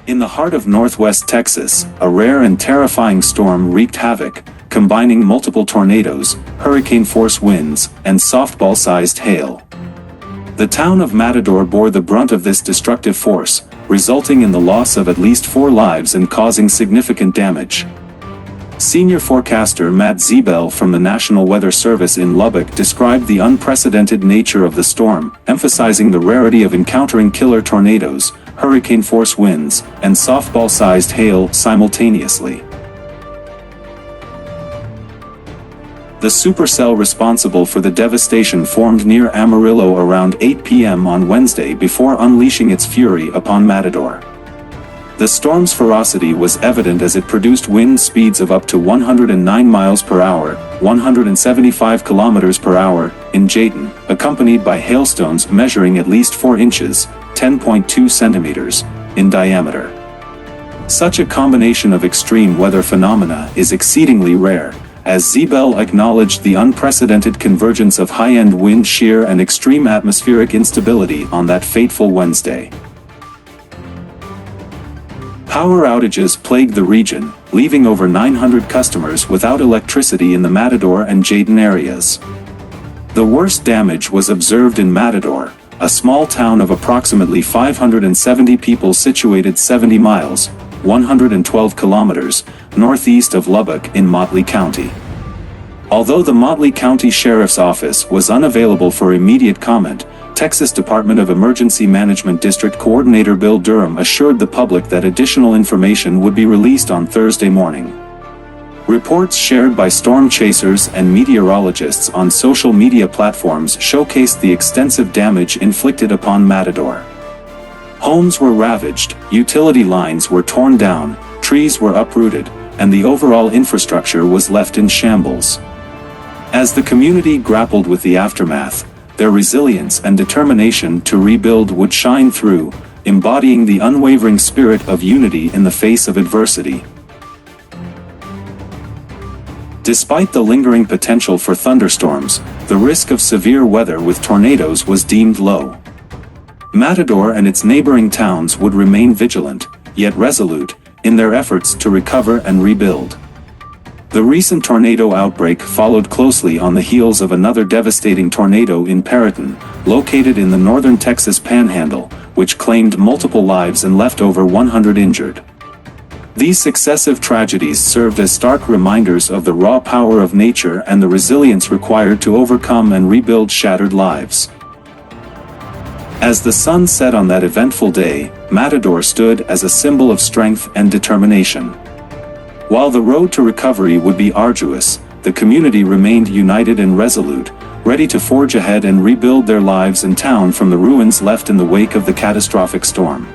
In the heart of northwest Texas, a rare and terrifying storm wreaked havoc, combining multiple tornadoes, hurricane-force winds, and softball-sized hail. The town of Matador bore the brunt of this destructive force, resulting in the loss of at least 4 lives and causing significant damage. Senior forecaster Matt Zebel from the National Weather Service in Lubbock described the unprecedented nature of the storm, emphasizing the rarity of encountering killer tornadoes, hurricane-force winds, and softball-sized hail simultaneously. The supercell responsible for the devastation formed near Amarillo around 8 p.m. on Wednesday before unleashing its fury upon Matador. The storm's ferocity was evident as it produced wind speeds of up to 109 miles per hour, 175 kilometers per hour, in Jayton, accompanied by hailstones measuring at least 4 inches, 10.2 centimeters, in diameter. Such a combination of extreme weather phenomena is exceedingly rare, as Zebel acknowledged the unprecedented convergence of high-end wind shear and extreme atmospheric instability on that fateful Wednesday. Power outages plagued the region, leaving over 900 customers without electricity in the Matador and Jayton areas. The worst damage was observed in Matador, a small town of approximately 570 people situated 70 miles, 112 kilometers, northeast of Lubbock in Motley County. Although the Motley County Sheriff's Office was unavailable for immediate comment, Texas Department of Emergency Management District Coordinator Bill Durham assured the public that additional information would be released on Thursday morning. Reports shared by storm chasers and meteorologists on social media platforms showcased the extensive damage inflicted upon Matador. Homes were ravaged, utility lines were torn down, trees were uprooted, and the overall infrastructure was left in shambles. As the community grappled with the aftermath, their resilience and determination to rebuild would shine through, embodying the unwavering spirit of unity in the face of adversity. Despite the lingering potential for thunderstorms, the risk of severe weather with tornadoes was deemed low. Matador and its neighboring towns would remain vigilant, yet resolute, in their efforts to recover and rebuild. The recent tornado outbreak followed closely on the heels of another devastating tornado in Perryton, located in the northern Texas Panhandle, which claimed multiple lives and left over 100 injured. These successive tragedies served as stark reminders of the raw power of nature and the resilience required to overcome and rebuild shattered lives. As the sun set on that eventful day, Matador stood as a symbol of strength and determination. While the road to recovery would be arduous, the community remained united and resolute, ready to forge ahead and rebuild their lives and town from the ruins left in the wake of the catastrophic storm.